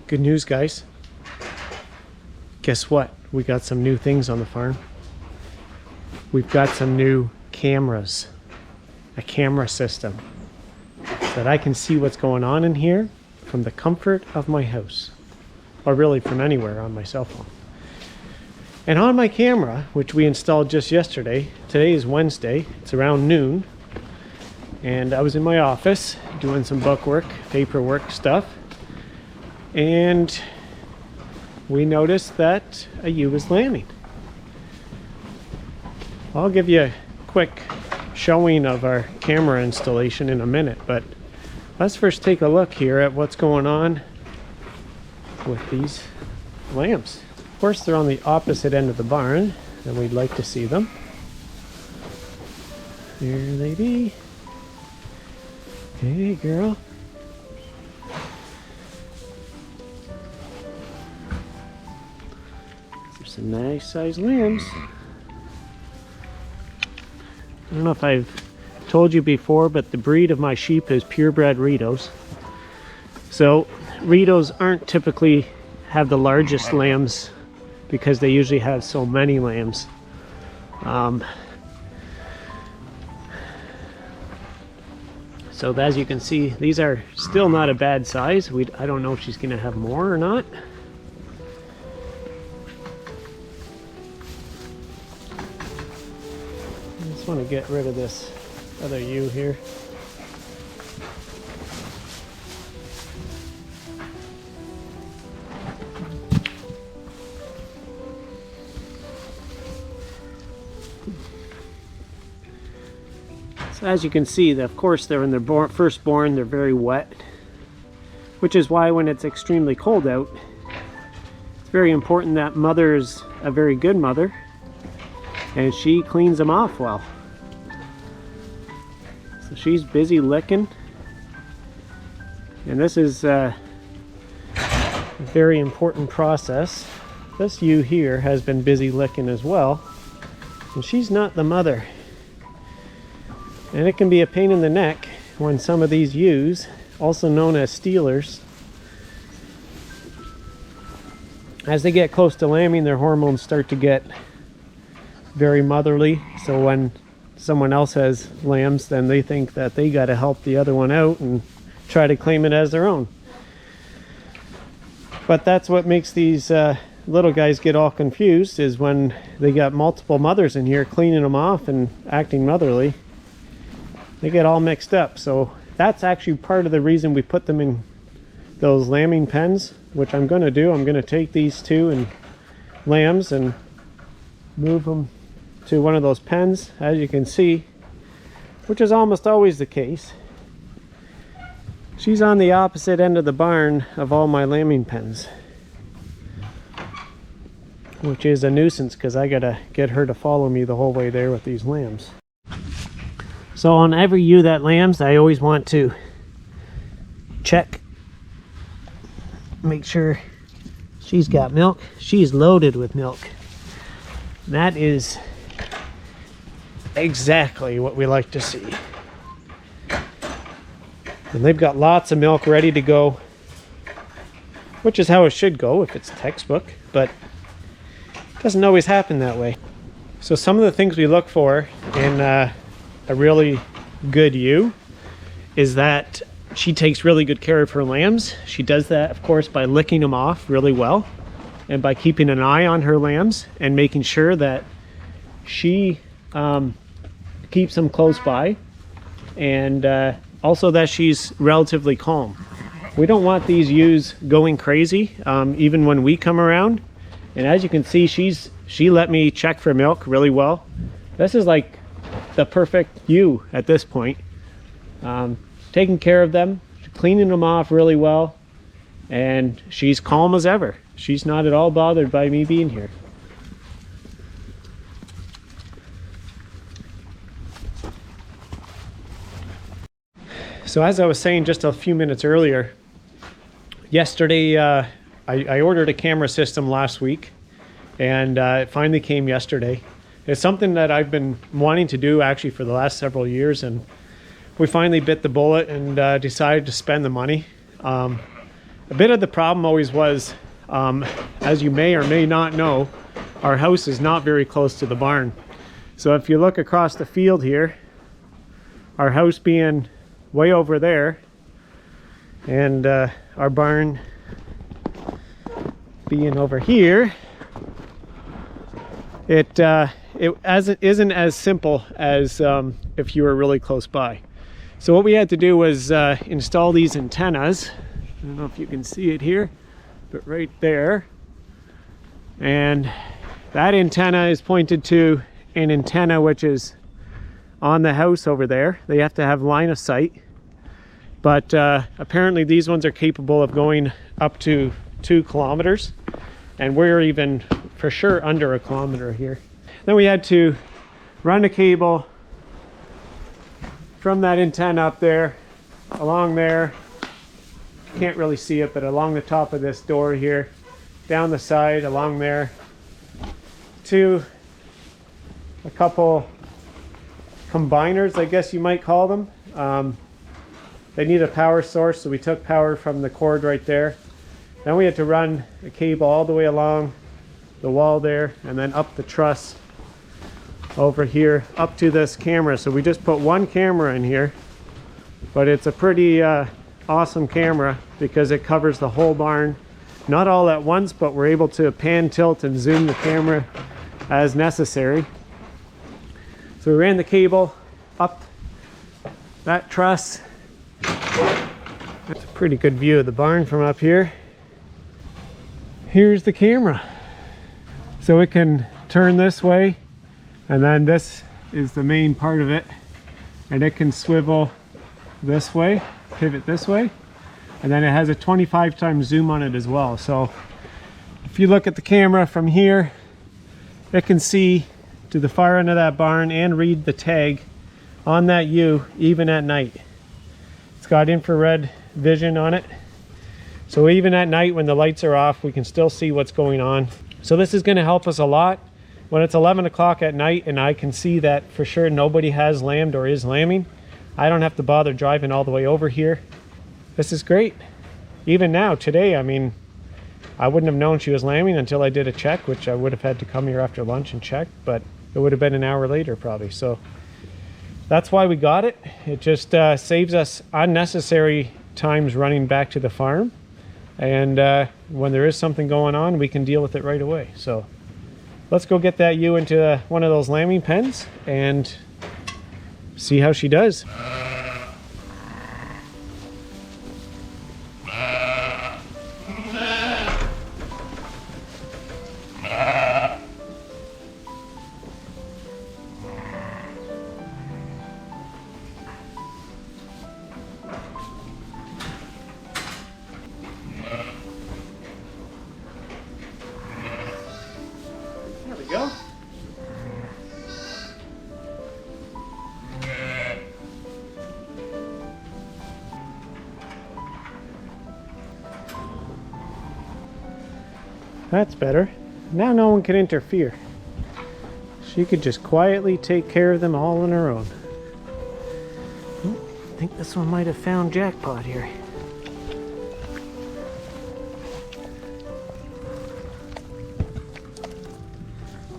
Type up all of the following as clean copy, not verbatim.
Good news, guys. Guess what? We got some new things on the farm. We've got some new cameras. A camera system. So that I can see what's going on in here from the comfort of my house. Or really from anywhere on my cell phone. And on my camera, which we installed just yesterday, today is Wednesday, it's around noon. And I was in my office doing some bookwork, paperwork stuff. And we noticed that a ewe was lambing. I'll give you a quick showing of our camera installation in a minute, but let's first take a look here at what's going on with these lambs. Of course, they're on the opposite end of the barn, and we'd like to see them. Here they be. Hey, girl. There's some nice sized lambs. I don't know if I've told you before, but the breed of my sheep is purebred Ritos. So Ritos aren't typically have the largest lambs because they usually have so many lambs. So as you can see, these are still not a bad size. I don't know if she's going to have more or not. I just want to get rid of this other ewe here. So as you can see, of course, they're in their firstborn, they're very wet, which is why when it's extremely cold out, it's very important that mother is a very good mother and she cleans them off well. So she's busy licking, and this is a very important process. This ewe here has been busy licking as well, and she's not the mother. And it can be a pain in the neck when some of these ewes, also known as stealers, as they get close to lambing, their hormones start to get very motherly. So when someone else has lambs, then they think that they got to help the other one out and try to claim it as their own. But that's what makes these little guys get all confused, is when they got multiple mothers in here cleaning them off and acting motherly. They get all mixed up. So that's actually part of the reason we put them in those lambing pens, which I'm going to do. I'm going to take these two and lambs and move them to one of those pens, as you can see, which is almost always the case. She's on the opposite end of the barn of all my lambing pens, which is a nuisance because I gotta get her to follow me the whole way there with these lambs. So on every ewe that lambs, I always want to check, make sure she's got milk. She's loaded with milk. That is exactly what we like to see. And they've got lots of milk ready to go, which is how it should go if it's textbook, but it doesn't always happen that way. So some of the things we look for in a really good ewe is that she takes really good care of her lambs. She does that, of course, by licking them off really well and by keeping an eye on her lambs and making sure that she keeps them close by, and also that she's relatively calm. We don't want these ewes going crazy even when we come around. And as you can see, she let me check for milk really well. This is like the perfect ewe at this point. Taking care of them, cleaning them off really well, and she's calm as ever. She's not at all bothered by me being here. So as I was saying just a few minutes earlier, yesterday I ordered a camera system last week, and it finally came yesterday. It's something that I've been wanting to do actually for the last several years, and we finally bit the bullet and decided to spend the money. A bit of the problem always was, as you may or may not know, our house is not very close to the barn. So if you look across the field here, our house being way over there and our barn being over here, it isn't as simple as if you were really close by. So what we had to do was install these antennas. I don't know if you can see it here, but right there. And that antenna is pointed to an antenna which is on the house over there. They have to have line of sight. But apparently these ones are capable of going up to 2 kilometers. And we're even for sure under 1 kilometer here. Then we had to run a cable from that antenna up there, along there. You can't really see it, but along the top of this door here, down the side, along there, to a couple combiners, I guess you might call them. They need a power source, so we took power from the cord right there. Then we had to run a cable all the way along the wall there, and then up the truss over here, up to this camera. So we just put 1 camera in here, but it's a pretty awesome camera because it covers the whole barn. Not all at once, but we're able to pan, tilt, and zoom the camera as necessary. So we ran the cable up that truss. That's a pretty good view of the barn from up here. Here's the camera. So it can turn this way, and then this is the main part of it. And it can swivel this way, pivot this way. And then it has a 25 times zoom on it as well. So if you look at the camera from here, it can see to the far end of that barn and read the tag on that ewe even at night. It's got infrared vision on it. So even at night when the lights are off, we can still see what's going on. So this is going to help us a lot when it's 11 o'clock at night and I can see that for sure nobody has lambed or is lambing. I don't have to bother driving all the way over here. This is great. Even now, today, I mean, I wouldn't have known she was lambing until I did a check, which I would have had to come here after lunch and check, but it would have been an hour later probably. So that's why we got it. It just saves us unnecessary times running back to the farm. And when there is something going on, we can deal with it right away. So let's go get that ewe into one of those lambing pens and see how she does. There we go. That's better. Now no one can interfere. She could just quietly take care of them all on her own. I think this one might have found jackpot here.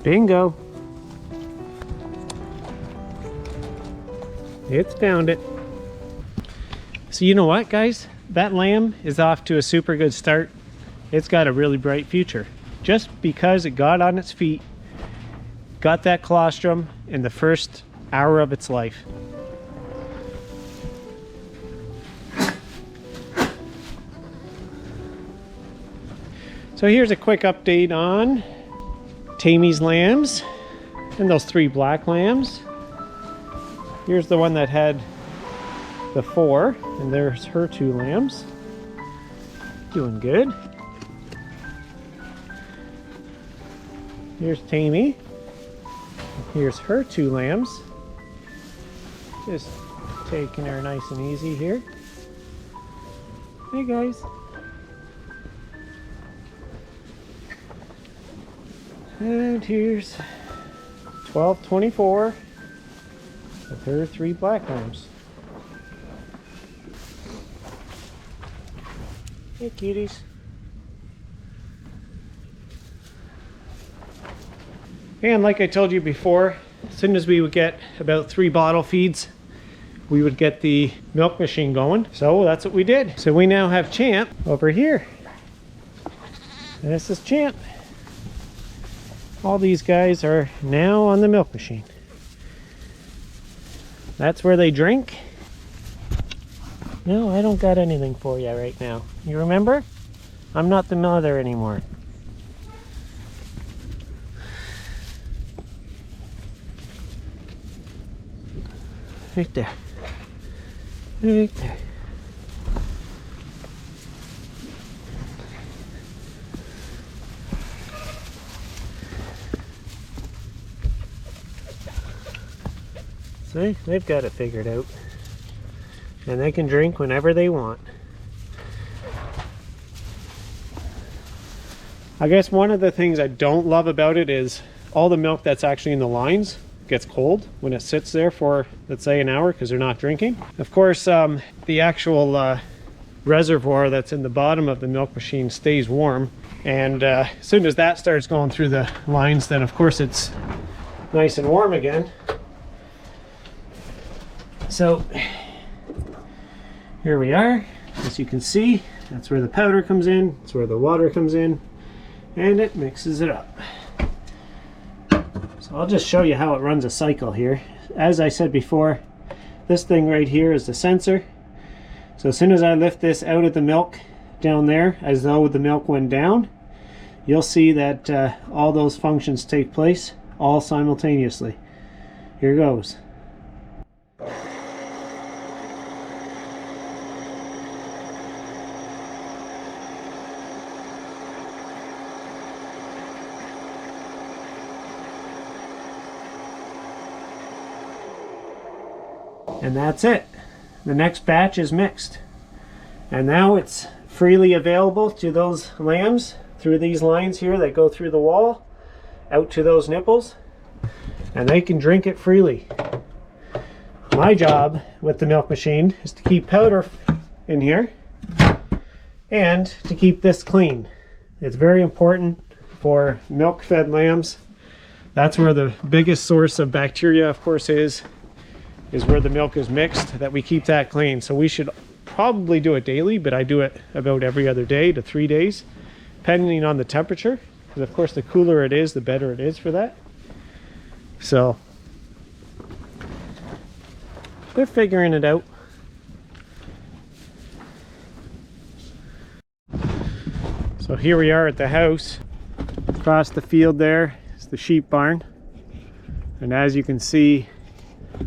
Bingo! It's found it. So you know what, guys? That lamb is off to a super good start. It's got a really bright future. Just because it got on its feet, got that colostrum in the first hour of its life. So here's a quick update on Tammy's lambs and those 3 black lambs. Here's the one that had the 4, and there's her 2 lambs. Doing good. Here's Tammy. Here's her 2 lambs. Just taking her nice and easy here. Hey guys. And here's 1224 with her 3 black lambs. Hey, cuties. And like I told you before, as soon as we would get about 3 bottle feeds, we would get the milk machine going. So that's what we did. So we now have Champ over here. And this is Champ. All these guys are now on the milk machine. That's where they drink. No, I don't got anything for you right now. You remember? I'm not the mother anymore. Right there. Right there. See, they've got it figured out. And they can drink whenever they want. I guess one of the things I don't love about it is all the milk that's actually in the lines gets cold when it sits there for, let's say, an hour because they're not drinking. Of course, the actual reservoir that's in the bottom of the milk machine stays warm. And as soon as that starts going through the lines, then of course it's nice and warm again. So here we are. As you can see, that's where the powder comes in, that's where the water comes in, and it mixes it up. So I'll just show you how it runs a cycle here. As I said before, this thing right here is the sensor. So as soon as I lift this out of the milk down there, as though the milk went down, you'll see that all those functions take place all simultaneously. Here goes. And that's it. The next batch is mixed. And now it's freely available to those lambs through these lines here that go through the wall, out to those nipples, and they can drink it freely. My job with the milk machine is to keep powder in here and to keep this clean. It's very important for milk-fed lambs. That's where the biggest source of bacteria, of course, is where the milk is mixed, that we keep that clean. So we should probably do it daily, but I do it about every other day to 3 days, depending on the temperature. Because of course the cooler it is, the better it is for that. So they're figuring it out. So here we are at the house. Across the field there is the sheep barn. And as you can see,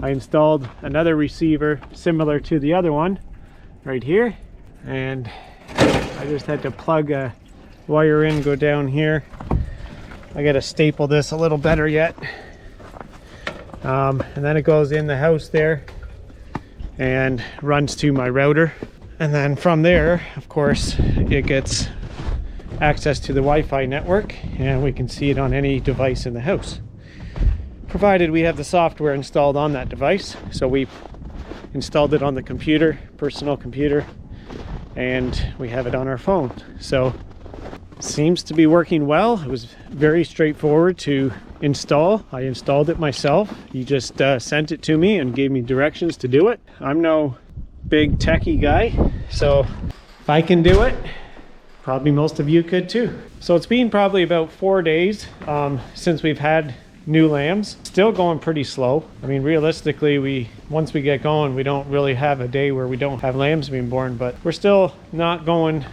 I installed another receiver similar to the other one right here, and I just had to plug a wire in, go down here. I gotta staple this a little better yet, and then it goes in the house there and runs to my router, and then from there, of course, it gets access to the Wi-Fi network, and we can see it on any device in the house, provided we have the software installed on that device. So we installed it on the computer, personal computer, and we have it on our phone. So seems to be working well. It was very straightforward to install. I installed it myself. He just sent it to me and gave me directions to do it. I'm no big techie guy, so if I can do it, probably most of you could too. So it's been probably about 4 days since we've had new lambs. Still going pretty slow. I mean, realistically, once we get going, we don't really have a day where we don't have lambs being born, but we're still not going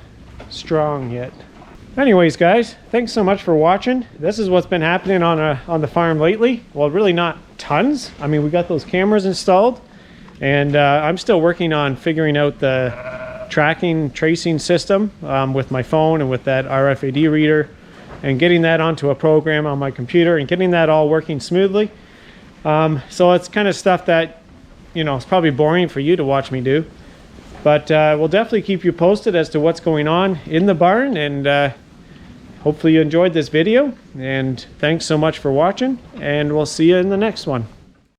strong yet. Anyways, guys, thanks so much for watching. This is what's been happening on the farm lately. Well, really not tons. I mean, we got those cameras installed, and I'm still working on figuring out the tracing system with my phone and with that RFID reader, and getting that onto a program on my computer and getting that all working smoothly. So it's kind of stuff that, you know, it's probably boring for you to watch me do, but we'll definitely keep you posted as to what's going on in the barn, and hopefully you enjoyed this video, and thanks so much for watching, and we'll see you in the next one.